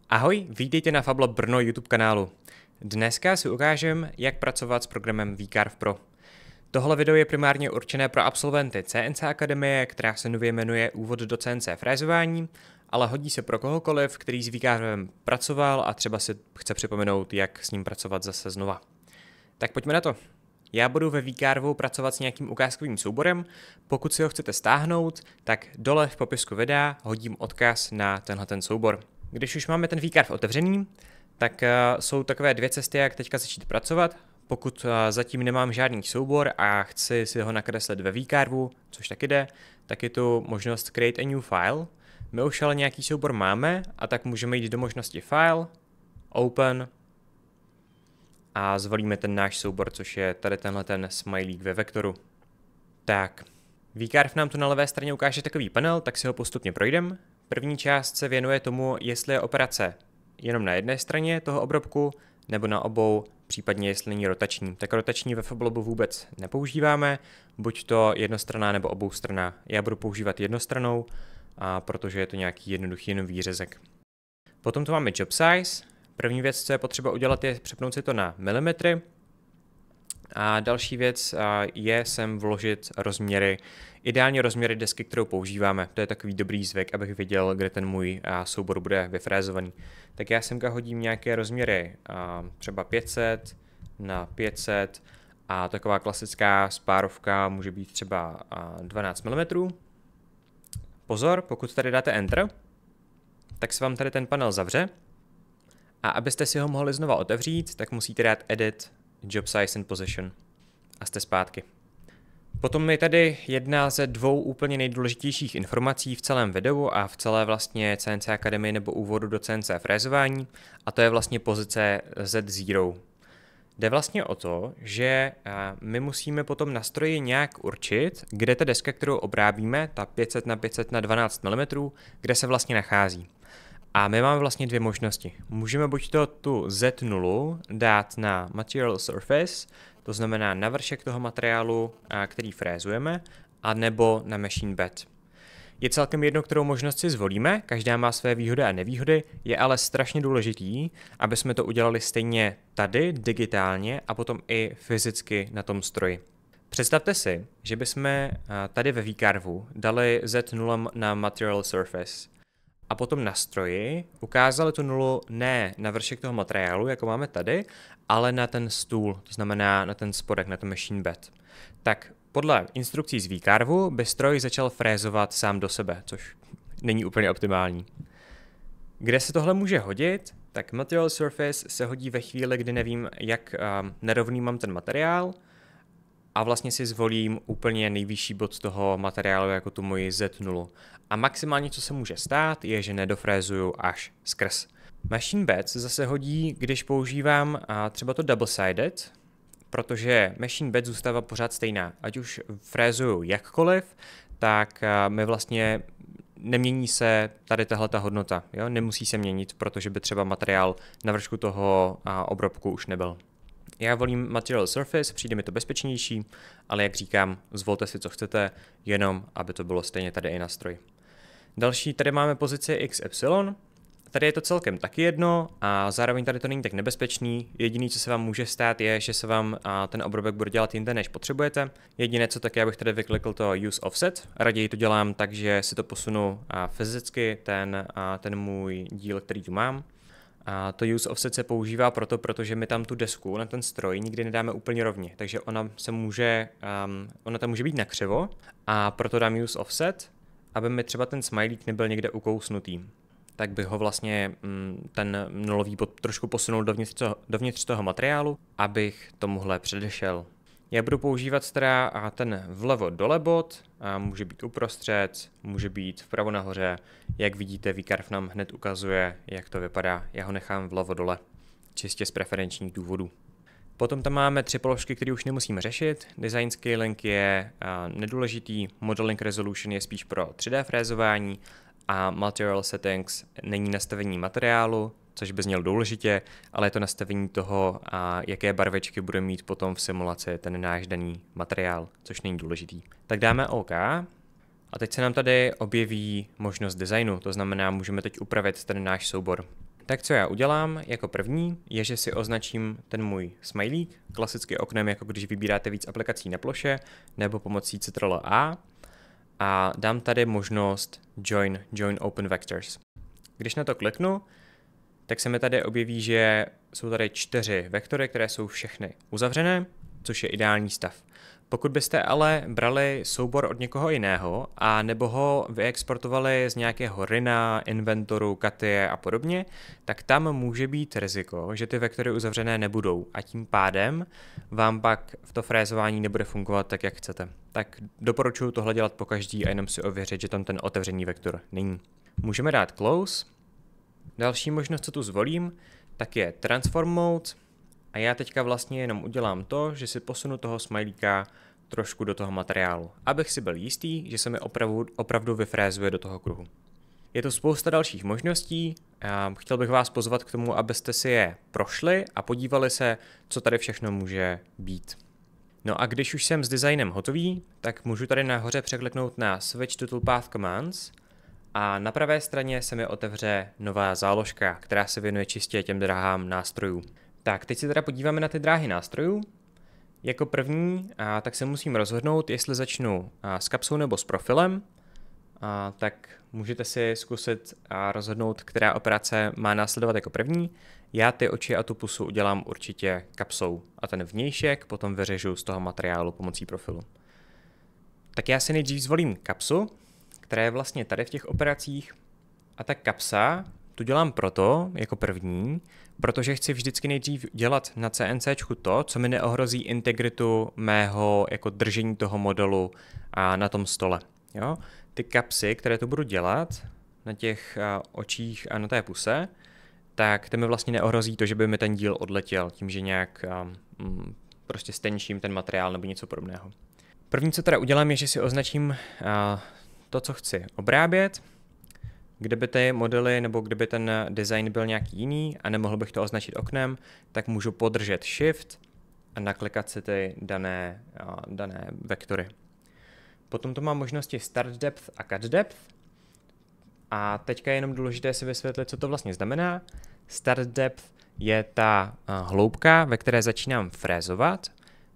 Ahoj, vítejte na Fablo Brno YouTube kanálu. Dneska si ukážem, jak pracovat s programem vCarve Pro. Tohle video je primárně určené pro absolventy CNC Akademie, která se nově jmenuje Úvod do CNC frézování, ale hodí se pro kohokoliv, který s vCarvem pracoval a třeba si chce připomenout, jak s ním pracovat zase znova. Tak pojďme na to. Já budu ve vCarvu pracovat s nějakým ukázkovým souborem. Pokud si ho chcete stáhnout, tak dole v popisku videa hodím odkaz na tenhle soubor. Když už máme ten vCarve otevřený, tak jsou takové dvě cesty, jak teďka začít pracovat. Pokud zatím nemám žádný soubor a chci si ho nakreslit ve vCarvu, což taky jde, tak je tu možnost Create a New File. My už ale nějaký soubor máme a tak můžeme jít do možnosti File, Open a zvolíme ten náš soubor, což je tady tenhle ten smajlík ve vektoru. Tak, vCarve nám tu na levé straně ukáže takový panel, tak si ho postupně projdem. První část se věnuje tomu, jestli je operace jenom na jedné straně toho obrobku, nebo na obou, případně jestli není rotační. Tak rotační ve Fablobu vůbec nepoužíváme, buď to jednostranná nebo oboustranná. Já budu používat jednostrannou, protože je to nějaký jednoduchý jenom výřezek. Potom tu máme job size. První věc, co je potřeba udělat, je přepnout si to na milimetry. A další věc je sem vložit rozměry, ideálně rozměry desky, kterou používáme. To je takový dobrý zvyk, abych věděl, kde ten můj soubor bude vyfrézovaný. Tak já semka hodím nějaké rozměry, třeba 500 na 500 a taková klasická spárovka může být třeba 12 mm. Pozor, pokud tady dáte Enter, tak se vám tady ten panel zavře. A abyste si ho mohli znova otevřít, tak musíte dát Edit, Job Size and Position a jste zpátky. Potom je tady jedna ze dvou úplně nejdůležitějších informací v celém videu a v celé vlastně CNC Akademii nebo úvodu do CNC frézování, a to je vlastně pozice Z0. Jde vlastně o to, že my musíme potom na stroji nějak určit, kde ta deska, kterou obrábíme, ta 500 na 500 na 12 mm, kde se vlastně nachází. A my máme vlastně dvě možnosti. Můžeme buď tu Z0 dát na Material Surface, to znamená na vršek toho materiálu, který frézujeme, a nebo na Machine Bed. Je celkem jedno, kterou možnost si zvolíme, každá má své výhody a nevýhody, je ale strašně důležitý, aby jsme to udělali stejně tady, digitálně, a potom i fyzicky na tom stroji. Představte si, že bychom tady ve vCarvu dali Z0 na Material Surface a potom na stroji ukázali tu nulu ne na vršek toho materiálu, jako máme tady, ale na ten stůl, to znamená na ten spodek, na ten Machine Bed. Tak podle instrukcí z vCarvu by stroj začal frézovat sám do sebe, což není úplně optimální. Kde se tohle může hodit? Tak Material Surface se hodí ve chvíli, kdy nevím, jak nerovný mám ten materiál, a vlastně si zvolím úplně nejvyšší bod toho materiálu jako tu moji Z0. A maximálně, co se může stát, je, že nedofrézuju až skrz. Machine Bed zase hodí, když používám třeba to double-sided, protože Machine Bed zůstává pořád stejná. Ať už frézuju jakkoliv, tak mi vlastně nemění se tady tahleta hodnota. Jo? Nemusí se měnit, protože by třeba materiál na vršku toho obrobku už nebyl. Já volím Material Surface, přijde mi to bezpečnější, ale jak říkám, zvolte si, co chcete, jenom aby to bylo stejně tady i na stroji. Další, tady máme pozici XY. Tady je to celkem taky jedno a zároveň tady to není tak nebezpečný. Jediné, co se vám může stát, je, že se vám ten obrobek bude dělat jinde, než potřebujete. Jediné, co taky, abych tady vyklikl to Use Offset. Raději to dělám tak, že si to posunu fyzicky, ten můj díl, který tu mám. A to Use Offset se používá protože my tam tu desku na ten stroj nikdy nedáme úplně rovně, takže ona tam může být nakřivo, a proto dám Use Offset, aby mi třeba ten smajlík nebyl někde ukousnutý. Tak bych ho vlastně ten nulový bod trošku posunul dovnitř toho materiálu, abych tomuhle předešel. Já budu používat teda ten vlevo dole bod, může být uprostřed, může být vpravo nahoře. Jak vidíte, vCarve nám hned ukazuje, jak to vypadá. Já ho nechám vlevo dole, čistě z preferenčních důvodů. Potom tam máme tři položky, které už nemusíme řešit. Design Scaling je nedůležitý, Modeling Resolution je spíš pro 3D frézování a Material Settings není nastavení materiálu, což by znělo důležitě, ale je to nastavení toho, jaké barvičky bude mít potom v simulaci ten náš daný materiál, což není důležitý. Tak dáme OK a teď se nám tady objeví možnost designu, to znamená, můžeme teď upravit ten náš soubor. Tak co já udělám jako první, je, že si označím ten můj smajlík, klasicky oknem, jako když vybíráte víc aplikací na ploše, nebo pomocí Ctrl+A a dám tady možnost Join Open Vectors. Když na to kliknu, tak se mi tady objeví, že jsou tady 4 vektory, které jsou všechny uzavřené, což je ideální stav. Pokud byste ale brali soubor od někoho jiného a nebo ho vyexportovali z nějakého Rina, Inventoru, Katie a podobně, tak tam může být riziko, že ty vektory uzavřené nebudou a tím pádem vám pak v to frézování nebude fungovat tak, jak chcete. Tak doporučuji tohle dělat pokaždý a jenom si ověřit, že tam ten otevřený vektor není. Můžeme dát Close. Další možnost, co tu zvolím, tak je Transform Mode. A já teďka vlastně jenom udělám to, že si posunu toho smajlíka trošku do toho materiálu, abych si byl jistý, že se mi opravdu vyfrézuje do toho kruhu. Je tu spousta dalších možností, chtěl bych vás pozvat k tomu, abyste si je prošli a podívali se, co tady všechno může být. No a když už jsem s designem hotový, tak můžu tady nahoře překliknout na Switch to Toolpath Commands a na pravé straně se mi otevře nová záložka, která se věnuje čistě těm dráhám nástrojů. Tak, teď se teda podíváme na ty dráhy nástrojů. Jako první, tak se musím rozhodnout, jestli začnu s kapsou nebo s profilem. Tak můžete si zkusit rozhodnout, která operace má následovat jako první. Já ty oči a tu pusu udělám určitě kapsou a ten vnějšek potom vyřežu z toho materiálu pomocí profilu. Tak já si nejdřív zvolím kapsu, která je vlastně tady v těch operacích. A ta kapsa tu dělám proto, jako první, protože chci vždycky nejdřív dělat na CNCčku to, co mi neohrozí integritu mého jako držení toho modelu na tom stole. Jo? Ty kapsy, které tu budu dělat na těch očích a na té puse, tak to mi vlastně neohrozí to, že by mi ten díl odletěl tím, že nějak prostě stenčím ten materiál nebo něco podobného. První, co teda udělám, je, že si označím to, co chci obrábět. Kdyby ty modely nebo kdyby ten design byl nějaký jiný a nemohl bych to označit oknem, tak můžu podržet Shift a naklikat si ty dané vektory. Potom to mám možnosti Start Depth a Cut Depth. A teďka je jenom důležité si vysvětlit, co to vlastně znamená. Start Depth je ta hloubka, ve které začínám frézovat,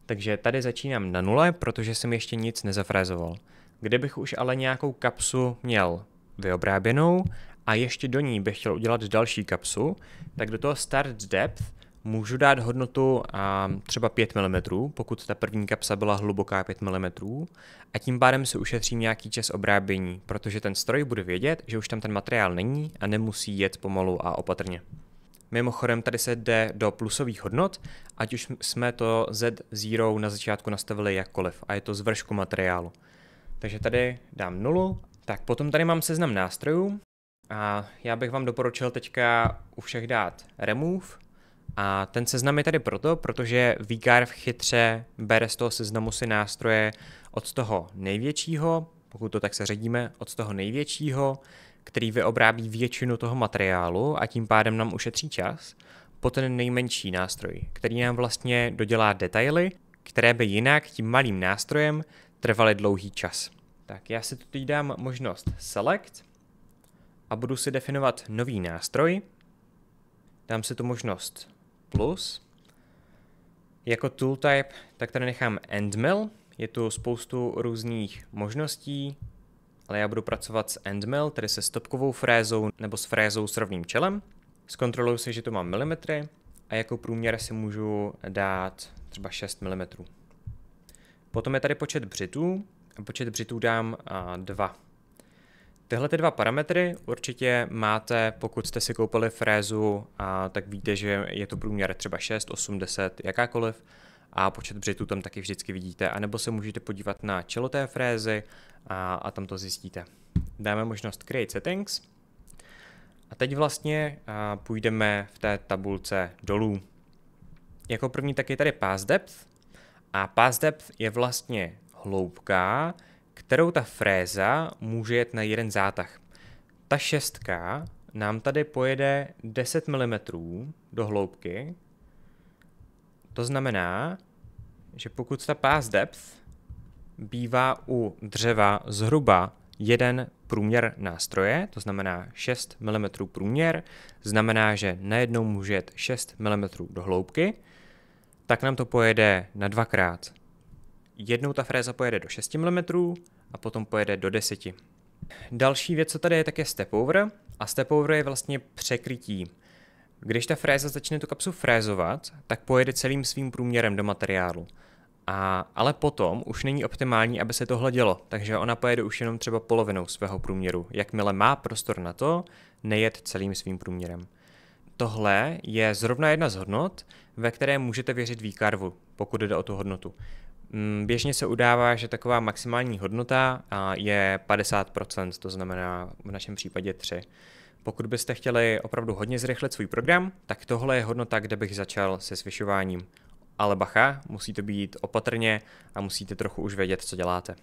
takže tady začínám na 0, protože jsem ještě nic nezafrézoval. Kdybych už ale nějakou kapsu měl vyobráběnou a ještě do ní bych chtěl udělat další kapsu, tak do toho Start Depth můžu dát hodnotu třeba 5 mm, pokud ta první kapsa byla hluboká 5 mm, a tím pádem si ušetřím nějaký čas obrábění, protože ten stroj bude vědět, že už tam ten materiál není a nemusí jet pomalu a opatrně. Mimochodem tady se jde do plusových hodnot, ať už jsme to Z0 na začátku nastavili jakkoliv a je to z vršku materiálu. Takže tady dám 0. Tak potom tady mám seznam nástrojů a já bych vám doporučil teďka u všech dát Remove a ten seznam je tady protože vCarve chytře bere z toho seznamu si nástroje od toho největšího, pokud to tak seřadíme, od toho největšího, který vyobrábí většinu toho materiálu a tím pádem nám ušetří čas, po ten nejmenší nástroj, který nám vlastně dodělá detaily, které by jinak tím malým nástrojem trvaly dlouhý čas. Tak já si tu teď dám možnost Select a budu si definovat nový nástroj. Dám si tu možnost Plus. Jako tooltype tak tady nechám Endmill. Je tu spoustu různých možností, ale já budu pracovat s Endmill, tedy se stopkovou frézou nebo s frézou s rovným čelem. Zkontroluji si, že tu mám milimetry a jako průměr si můžu dát třeba 6 mm. Potom je tady počet břitů. Počet břitů dám 2. Tyhle ty 2 parametry určitě máte, pokud jste si koupili frézu, tak víte, že je to průměr třeba 6, 8, 10, jakákoliv a počet břitů tam taky vždycky vidíte, anebo se můžete podívat na čelo té frézy a tam to zjistíte. Dáme možnost Create Settings a teď vlastně půjdeme v té tabulce dolů. Jako první tak je tady Pass Depth a Pass Depth je vlastně hloubka, kterou ta fréza může jet na jeden zátah. Ta 6 nám tady pojede 10 mm do hloubky. To znamená, že pokud ta pass depth bývá u dřeva zhruba 1 průměr nástroje, to znamená 6 mm průměr, znamená, že najednou může jet 6 mm do hloubky, tak nám to pojede na dvakrát. Jednou ta fréza pojede do 6 mm a potom pojede do 10. Další věc, co tady je, tak je stepover. A stepover je vlastně překrytí. Když ta fréza začne tu kapsu frézovat, tak pojede celým svým průměrem do materiálu. Ale potom už není optimální, aby se tohle dělo, takže ona pojede už jenom třeba polovinou svého průměru, jakmile má prostor na to nejet celým svým průměrem. Tohle je zrovna jedna z hodnot, ve které můžete věřit výkarvu, pokud jde o tu hodnotu. Běžně se udává, že taková maximální hodnota je 50%, to znamená v našem případě 3. Pokud byste chtěli opravdu hodně zrychlit svůj program, tak tohle je hodnota, kde bych začal se zvyšováním. Ale bacha, musí to být opatrně a musíte trochu už vědět, co děláte.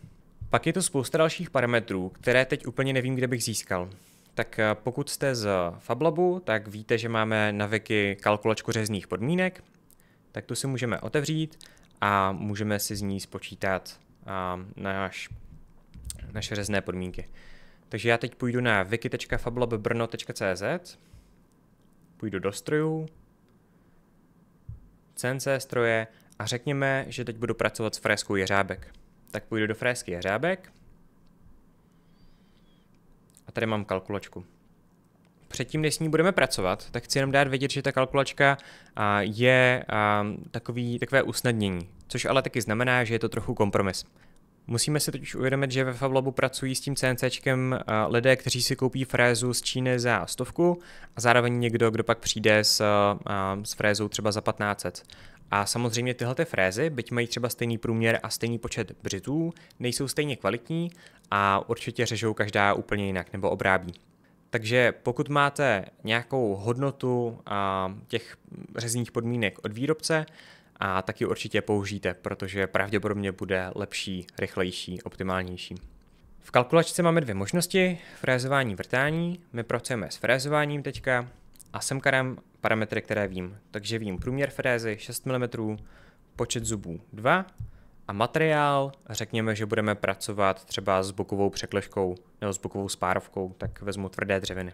Pak je tu spousta dalších parametrů, které teď úplně nevím, kde bych získal. Tak pokud jste z FabLabu, tak víte, že máme na wiki kalkulačku řezných podmínek, tak tu si můžeme otevřít a můžeme si z ní spočítat naše řezné podmínky. Takže já teď půjdu na wiki.fablabbrno.cz, půjdu do strojů, CNC stroje a řekněme, že teď budu pracovat s frézkou jeřábek. Tak půjdu do frézky jeřábek a tady mám kalkulačku. Předtím, než s ní budeme pracovat, tak chci jenom dát vědět, že ta kalkulačka je takové usnadnění, což ale taky znamená, že je to trochu kompromis. Musíme si totiž uvědomit, že ve FabLabu pracují s tím CNCčkem lidé, kteří si koupí frézu z Číny za 100 a zároveň někdo, kdo pak přijde s frézou třeba za 1500. A samozřejmě tyhle frézy, byť mají třeba stejný průměr a stejný počet břitů, nejsou stejně kvalitní a určitě řežou každá úplně jinak nebo obrábí. Takže pokud máte nějakou hodnotu těch řezních podmínek od výrobce, a taky určitě použijte, protože pravděpodobně bude lepší, rychlejší, optimálnější. V kalkulačce máme dvě možnosti, frézování, vrtání. My pracujeme s frézováním teďka a semka dám parametry, které vím. Takže vím průměr frézy 6 mm, počet zubů 2 a materiál, řekněme, že budeme pracovat třeba s bokovou překližkou nebo s bokovou spárovkou, tak vezmu tvrdé dřeviny.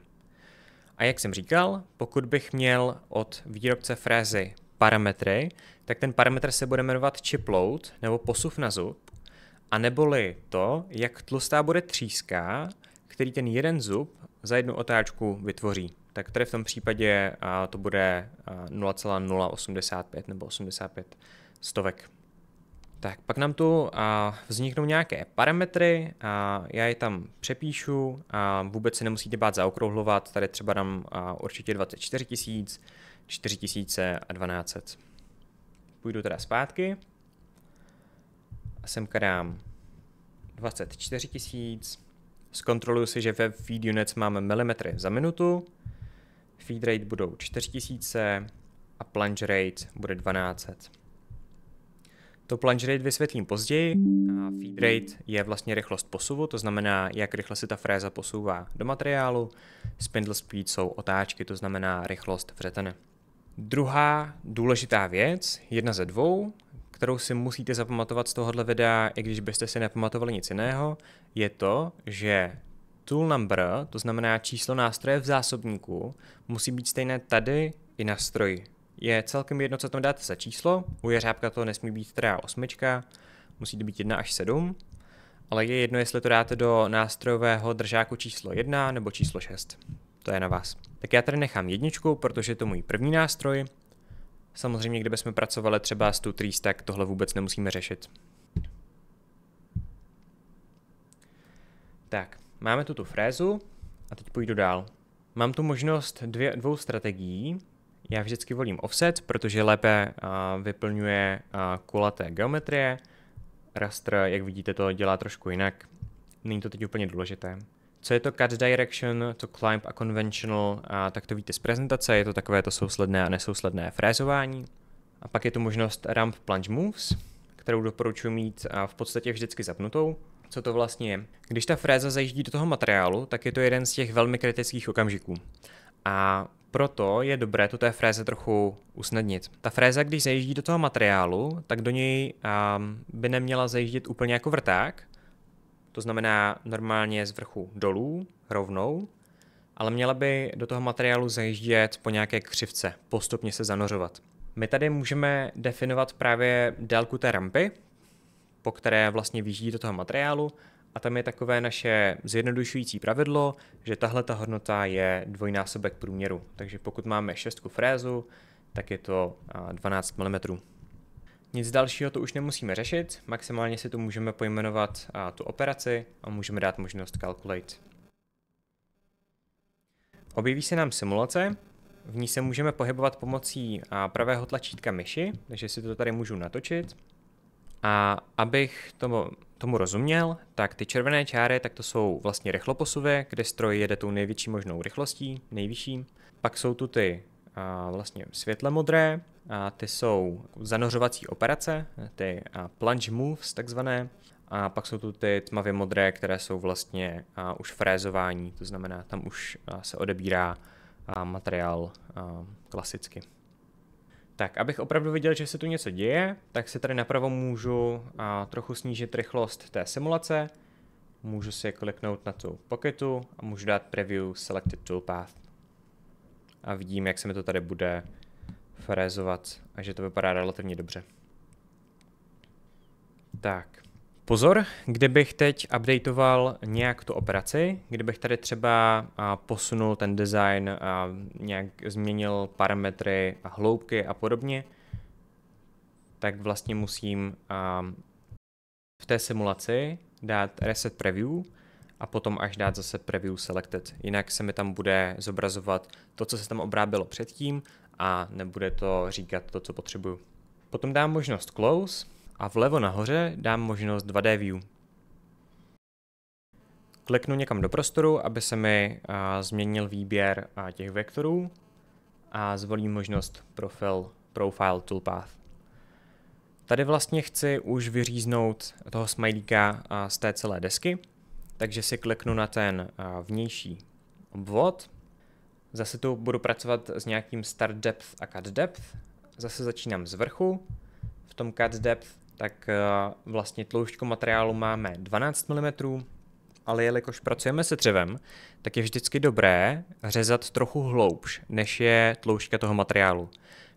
A jak jsem říkal, pokud bych měl od výrobce frézy parametry, tak ten parametr se bude jmenovat chip load nebo posuv na zub, a neboli to, jak tlustá bude tříska, který ten jeden zub za jednu otáčku vytvoří. Tak tady v tom případě to bude 0,085 nebo 85 stovek. Tak, pak nám tu vzniknou nějaké parametry, já je tam přepíšu a vůbec se nemusíte bát zaokrouhlovat, tady třeba dám určitě 24 000, 4 000 a 1200. Půjdu teda zpátky a semka dám 24 000, zkontroluji si, že ve feed units máme milimetry za minutu, feed rate budou 4000 a plunge rate bude 1200. To plunge rate vysvětlím později a feed rate je vlastně rychlost posuvu, to znamená, jak rychle se ta fréza posouvá do materiálu. Spindle speed jsou otáčky, to znamená rychlost vřetene. Druhá důležitá věc, jedna ze dvou, kterou si musíte zapamatovat z tohohle videa, i když byste si nepamatovali nic jiného, je to, že tool number, to znamená číslo nástroje v zásobníku, musí být stejné tady i na stroji. Je celkem jedno, co tam dáte za číslo, u jeřábka to nesmí být teda 8, musí to být 1 až 7, ale je jedno, jestli to dáte do nástrojového držáku číslo 1 nebo číslo 6. To je na vás. Tak já tady nechám 1, protože je to můj první nástroj. Samozřejmě, kdybychom pracovali třeba s Tutrees, tak tohle vůbec nemusíme řešit. Tak, máme tu frézu a teď půjdu dál. Mám tu možnost dvou strategií. Já vždycky volím offset, protože lépe vyplňuje kulaté geometrie. Raster, jak vidíte, to dělá trošku jinak. Není to teď úplně důležité. Co je to cut direction, to climb a conventional, tak to víte z prezentace, je to takové to sousledné a nesousledné frézování. A pak je tu možnost ramp plunge moves, kterou doporučuji mít v podstatě vždycky zapnutou. Co to vlastně je? Když ta fréza zajíždí do toho materiálu, tak je to jeden z těch velmi kritických okamžiků. A proto je dobré tu té fréze trochu usnadnit. Ta fréza, když zajíždí do toho materiálu, tak do něj by neměla zajíždět úplně jako vrták, to znamená normálně z vrchu dolů, rovnou, ale měla by do toho materiálu zajíždět po nějaké křivce, postupně se zanořovat. My tady můžeme definovat právě délku té rampy, po které vlastně vyjíždí do toho materiálu, a tam je takové naše zjednodušující pravidlo, že tahle ta hodnota je dvojnásobek průměru. Takže pokud máme 6 frézu, tak je to 12 mm. Nic dalšího to už nemusíme řešit, maximálně si tu můžeme pojmenovat tu operaci a můžeme dát možnost calculate. Objeví se nám simulace, v ní se můžeme pohybovat pomocí pravého tlačítka myši, takže si to tady můžu natočit. A abych tomu rozuměl, tak ty červené čáry, tak to jsou vlastně rychloposuvy, kde stroj jede tou největší možnou rychlostí, nejvyšší. Pak jsou tu ty vlastně světle modré, a ty jsou zanořovací operace, ty plunge moves takzvané. A pak jsou tu ty tmavě modré, které jsou vlastně už frézování, to znamená, tam už se odebírá materiál klasicky. Tak, abych opravdu viděl, že se tu něco děje, tak si tady napravo můžu trochu snížit rychlost té simulace, můžu si kliknout na tu pocketu a můžu dát preview selected toolpath. A vidím, jak se mi to tady bude frézovat a že to vypadá relativně dobře. Tak, pozor, kdybych teď updateoval nějak tu operaci, kdybych tady třeba posunul ten design, nějak změnil parametry a hloubky a podobně, tak vlastně musím v té simulaci dát reset preview a potom až dát zase preview selected. Jinak se mi tam bude zobrazovat to, co se tam obrábilo předtím a nebude to říkat to, co potřebuju. Potom dám možnost close a vlevo nahoře dám možnost 2D view. Kliknu někam do prostoru, aby se mi změnil výběr těch vektorů a zvolím možnost Profile Toolpath. Tady vlastně chci už vyříznout toho smajlíka z té celé desky, takže si kliknu na ten vnější obvod. Zase tu budu pracovat s nějakým Start Depth a Cut Depth. Zase začínám z vrchu. V tom Cut Depth tak vlastně tloušťku materiálu máme 12 mm, ale jelikož pracujeme se dřevem, tak je vždycky dobré řezat trochu hloubš, než je tloušťka toho materiálu.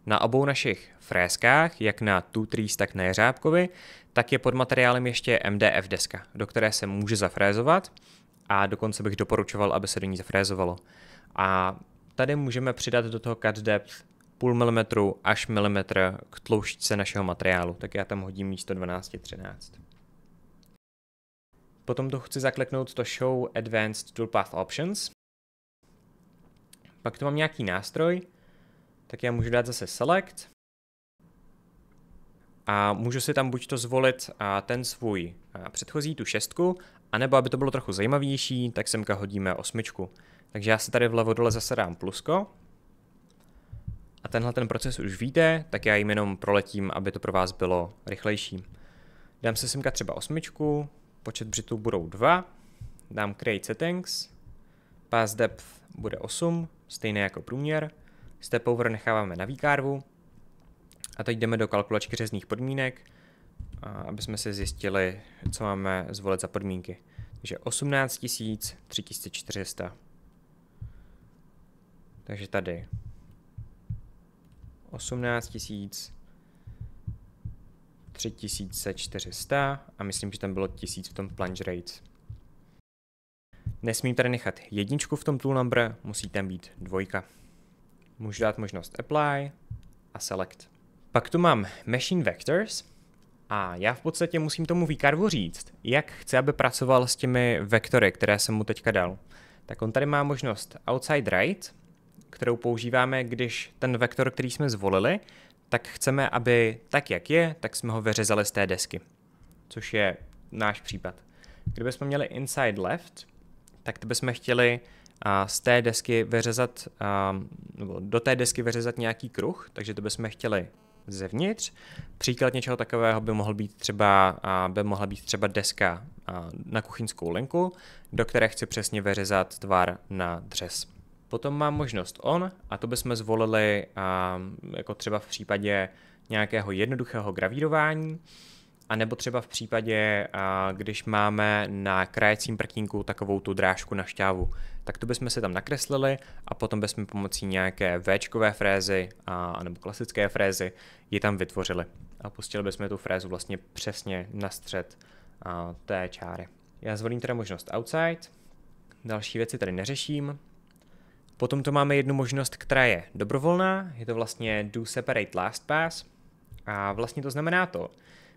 Na obou našich frézkách, jak na Two Trees, tak na jeřábkovi, tak je pod materiálem ještě MDF deska, do které se může zafrézovat a dokonce bych doporučoval, aby se do ní zafrézovalo. A tady můžeme přidat do toho cut depth půl milimetru až milimetr k tloušťce našeho materiálu, tak já tam hodím místo 12-13. Potom tu chci zakleknout to Show Advanced Toolpath Options. Pak tu mám nějaký nástroj, tak já můžu dát zase Select a můžu si tam buď to zvolit ten svůj předchozí, tu 6, anebo aby to bylo trochu zajímavější, tak semka hodíme 8. Takže já si tady vlevo dole zase dám plusko a tenhle ten proces už víte, tak já jim jenom proletím, aby to pro vás bylo rychlejší. Dám si semka třeba 8, počet břitů budou 2, dám Create Settings, Pass Depth bude 8, stejné jako průměr, Step Over necháváme na V-curve a teď jdeme do kalkulačky řezných podmínek, aby jsme si zjistili, co máme zvolit za podmínky. Takže 18 000, 3400. Takže tady 18 000, 3400 a myslím, že tam bylo 1000 v tom plunge rate. Nesmím tady nechat 1 v tom tool number, musí tam být 2. Můžu dát možnost Apply a Select. Pak tu mám Machine Vectors a já v podstatě musím tomu V-curve říct, jak chci, aby pracoval s těmi vektory, které jsem mu teďka dal. Tak on tady má možnost Outside Right, kterou používáme, když ten vektor, který jsme zvolili, tak chceme, aby tak, jak je, tak jsme ho vyřezali z té desky, což je náš případ. Kdybychom měli Inside Left, tak to bychom chtěli z té desky vyřezat, nebo do té desky vyřezat nějaký kruh, takže to bychom chtěli zevnitř. Příklad něčeho takového by mohla být třeba deska na kuchyňskou linku, do které chci přesně vyřezat tvar na dřez. Potom mám možnost On a to bychom zvolili jako třeba v případě nějakého jednoduchého gravírování. A nebo třeba v případě, když máme na krajecím prkínku takovou tu drážku na šťávu, tak to bychom si tam nakreslili a potom bychom pomocí nějaké V-čkové frézy nebo klasické frézy ji tam vytvořili. A pustili bychom tu frézu vlastně přesně na střed té čáry. Já zvolím teda možnost outside, další věci tady neřeším. Potom to máme jednu možnost, která je dobrovolná, je to vlastně do separate last pass. A vlastně to znamená to,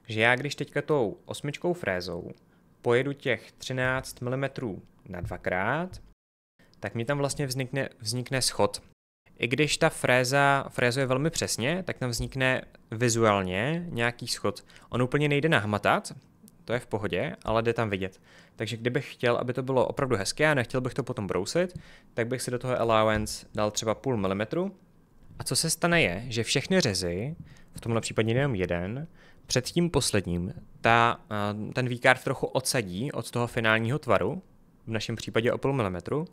že já když teďka tou 8 frézou pojedu těch 13 mm na dvakrát, tak mi tam vlastně vznikne schod. I když ta frézuje velmi přesně, tak tam vznikne vizuálně nějaký schod. On úplně nejde nahmatat, to je v pohodě, ale jde tam vidět. Takže kdybych chtěl, aby to bylo opravdu hezké a nechtěl bych to potom brousit, tak bych si do toho allowance dal třeba 0,5 mm. A co se stane je, že všechny řezy, v tomhle případě jenom jeden, před tím posledním ten V-carve trochu odsadí od toho finálního tvaru, v našem případě o 0,5 mm,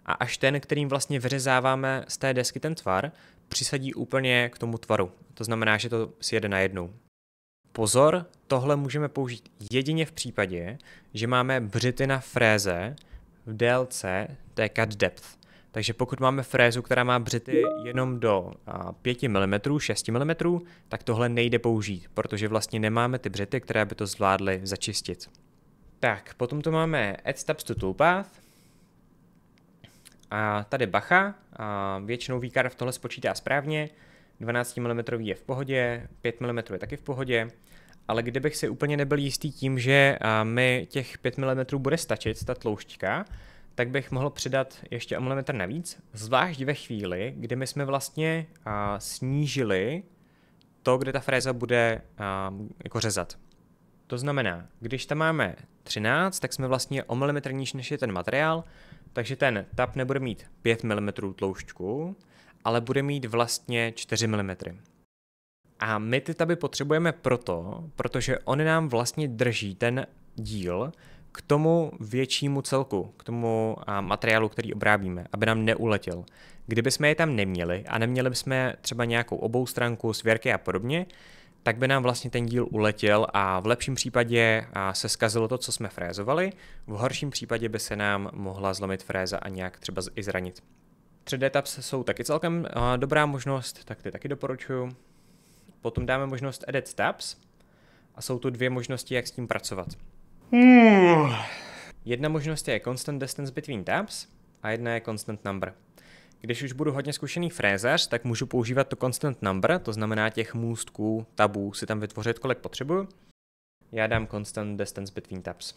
a až ten, kterým vlastně vyřezáváme z té desky ten tvar, přisadí úplně k tomu tvaru. To znamená, že to sjede najednou. Pozor, tohle můžeme použít jedině v případě, že máme břity na fréze v délce té cut depth. Takže pokud máme frézu, která má břity jenom do 5 mm, 6 mm, tak tohle nejde použít, protože vlastně nemáme ty břity, které by to zvládly začistit. Tak, potom tu máme Add Steps to Toolpath. A tady bacha, většinou V-carve tohle spočítá správně, 12 mm je v pohodě, 5 mm je taky v pohodě, ale kdybych si úplně nebyl jistý tím, že mi těch 5 mm bude stačit, ta tloušťka, tak bych mohl přidat ještě o milimetr navíc, zvlášť ve chvíli, kdy my jsme vlastně snížili to, kde ta fréza bude jako řezat. To znamená, když tam máme 13, tak jsme vlastně o milimetr níž než je ten materiál, takže ten tab nebude mít 5 mm tloušťku, ale bude mít vlastně 4 mm. A my ty taby potřebujeme protože oni nám vlastně drží ten díl k tomu většímu celku, k tomu materiálu, který obrábíme, aby nám neuletěl. Kdyby jsme je tam neměli a neměli bychom třeba nějakou oboustranku, svěrky a podobně, tak by nám vlastně ten díl uletěl a v lepším případě se zkazilo to, co jsme frézovali, v horším případě by se nám mohla zlomit fréza a nějak třeba i zranit. 3D tabs jsou taky celkem dobrá možnost, tak ty taky doporučuju. Potom dáme možnost Edit tabs a jsou tu dvě možnosti, jak s tím pracovat. Jedna možnost je Constant Distance Between Tabs a jedna je Constant Number. Když už budu hodně zkušený frézař, tak můžu používat to Constant Number, to znamená těch můstků, tabů si tam vytvořit, kolik potřebuju. Já dám Constant Distance Between Tabs.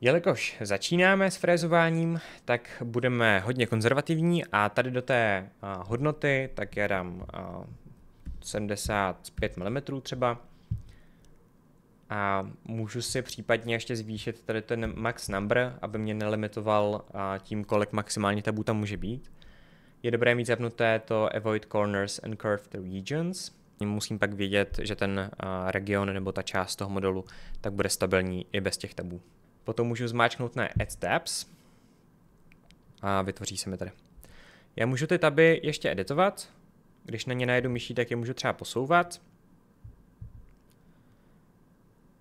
Jelikož začínáme s frézováním, tak budeme hodně konzervativní a tady do té hodnoty tak já dám 75 mm třeba. A můžu si případně ještě zvýšit tady ten max number, aby mě nelimitoval tím, kolik maximálně tabů tam může být. Je dobré mít zapnuté to Avoid Corners and Curved Regions. Musím pak vědět, že ten region nebo ta část toho modelu tak bude stabilní i bez těch tabů. Potom můžu zmáčknout na Add Tabs a vytvoří se mi tady. Já můžu ty taby ještě editovat. Když na ně najedu myší, tak je můžu třeba posouvat.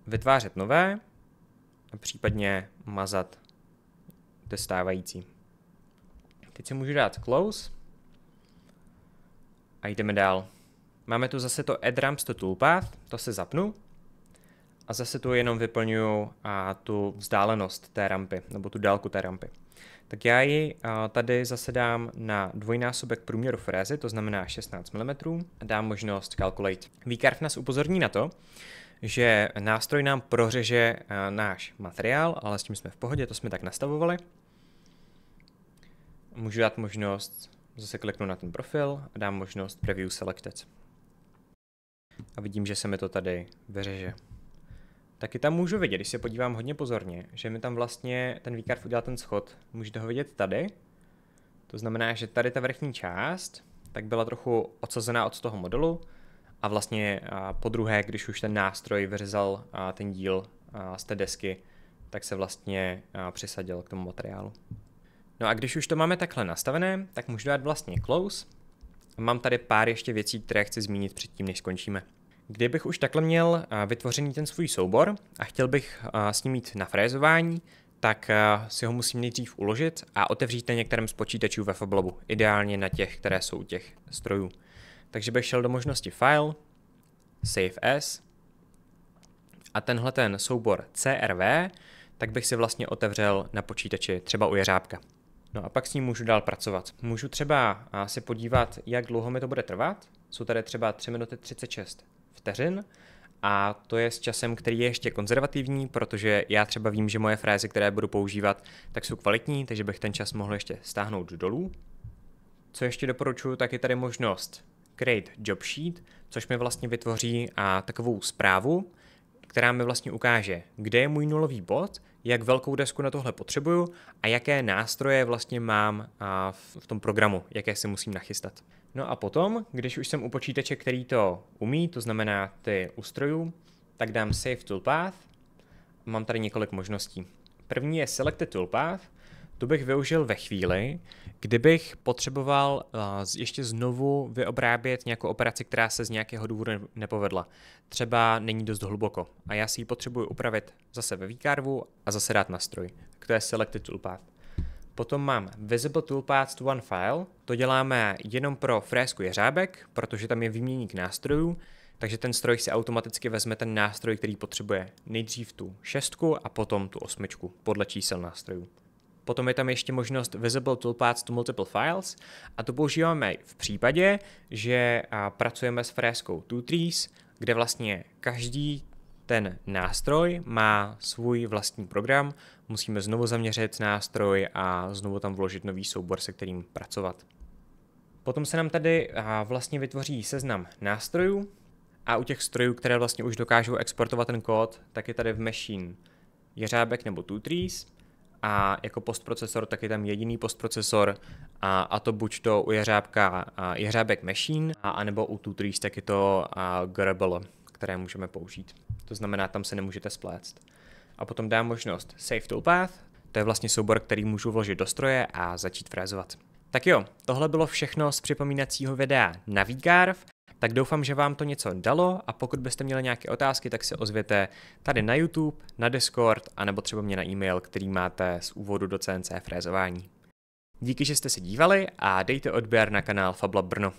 Vytvářet nové a případně mazat ty stávající. Teď si můžu dát close a jdeme dál. Máme tu zase to Add Ramps to Toolpath, to se zapnu a zase tu jenom vyplňuju tu vzdálenost té rampy, nebo tu délku té rampy. Tak já ji tady zase dám na dvojnásobek průměru frézy, to znamená 16 mm a dám možnost Calculate. V-carve nás upozorní na to, že nástroj nám prořeže náš materiál, ale s tím jsme v pohodě, to jsme tak nastavovali. Můžu dát možnost, zase kliknu na ten profil a dám možnost Preview Selected. A vidím, že se mi to tady vyřeže. Taky tam můžu vidět, když se podívám hodně pozorně, že mi tam vlastně ten V-carve udělal ten schod. Můžete ho vidět tady. To znamená, že tady ta vrchní část tak byla trochu odsazená od toho modelu. A vlastně po druhé, když už ten nástroj vyřezal ten díl z té desky, tak se vlastně přisadil k tomu materiálu. No a když už to máme takhle nastavené, tak můžu dát vlastně close. A mám tady pár ještě věcí, které chci zmínit předtím, než skončíme. Kdybych už takhle měl vytvořený ten svůj soubor a chtěl bych s ním jít na frézování, tak si ho musím nejdřív uložit a otevřít na některém z počítačů ve Fablabu, ideálně na těch, které jsou těch strojů. Takže bych šel do možnosti File, Save As a tenhle ten soubor CRV, tak bych si vlastně otevřel na počítači třeba u jeřábka. No a pak s ním můžu dál pracovat. Můžu třeba se podívat, jak dlouho mi to bude trvat. Jsou tady třeba 3 minuty 36 vteřin a to je s časem, který je ještě konzervativní, protože já třeba vím, že moje frézy, které budu používat, tak jsou kvalitní, takže bych ten čas mohl ještě stáhnout dolů. Co ještě doporučuji, tak je tady možnost Create Job Sheet, což mi vlastně vytvoří takovou zprávu, která mi vlastně ukáže, kde je můj nulový bod, jak velkou desku na tohle potřebuju a jaké nástroje vlastně mám v tom programu, jaké si musím nachystat. No a potom, když už jsem u počítače, který to umí, to znamená ty u strojů, tak dám Save Toolpath. Mám tady několik možností. První je Selected Toolpath. Tu bych využil ve chvíli, kdybych potřeboval ještě znovu vyobrábět nějakou operaci, která se z nějakého důvodu nepovedla. Třeba není dost hluboko a já si ji potřebuji upravit zase ve vCarvu a zase dát na stroj. Tak to je Selected Toolpath. Potom mám Visible Toolpaths to one file. To děláme jenom pro frézku jeřábek, protože tam je výměník nástrojů, takže ten stroj si automaticky vezme ten nástroj, který potřebuje. Nejdřív tu 6 a potom tu 8 podle čísel nástrojů. Potom je tam ještě možnost Visible Toolpaths to multiple files a to používáme v případě, že pracujeme s frézkou TwoTrees, kde vlastně každý ten nástroj má svůj vlastní program, musíme znovu zaměřit nástroj a znovu tam vložit nový soubor, se kterým pracovat. Potom se nám tady vlastně vytvoří seznam nástrojů a u těch strojů, které vlastně už dokážou exportovat ten kód, tak je tady v Machine jeřábek nebo TwoTrees a jako postprocesor tak je tam jediný postprocesor a to buď to u jeřábka jeřábek Machine a nebo u TwoTrees tak je to Grable, které můžeme použít. To znamená, tam se nemůžete spléct. A potom dám možnost Save Toolpath, to je vlastně soubor, který můžu vložit do stroje a začít frézovat. Tak jo, tohle bylo všechno z připomínacího videa na vCarve, tak doufám, že vám to něco dalo a pokud byste měli nějaké otázky, tak se ozvěte tady na YouTube, na Discord a nebo třeba mě na e-mail, který máte z úvodu do CNC frézování. Díky, že jste se dívali a dejte odběr na kanál FabLab Brno.